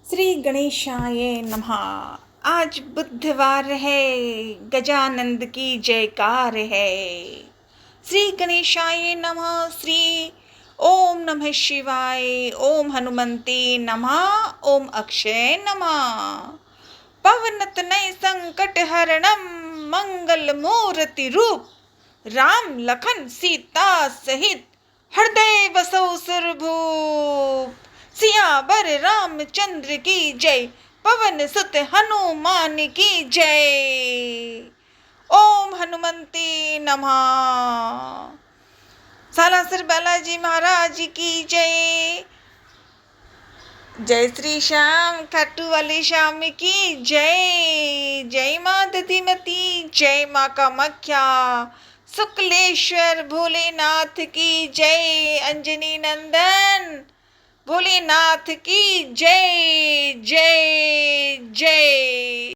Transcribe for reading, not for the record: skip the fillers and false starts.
श्री गणेशाय नमः। आज बुधवार है, गजानंद की जयकार है। श्री गणेशाय नमः। श्री ओम नमः शिवाय, ओम हनुमते नमः, ओम अक्षय नमः। पवनतनय संकट हरणम मंगल मूर्ति रूप, राम लखन सीता सहित हृदय बसो सुरभूप। सियावर रामचंद्र की जय, पवन सुत हनुमान की जय। ओम हनुमते नमः। सालासर बालाजी महाराज की जय। जय श्री श्याम खाटू वाले श्याम की जय। जय माँ दधिमती, जय माँ कामाख्या, शुक्लेश्वर भोलेनाथ की जय। अंजनी नंदन भोलेनाथ की जय।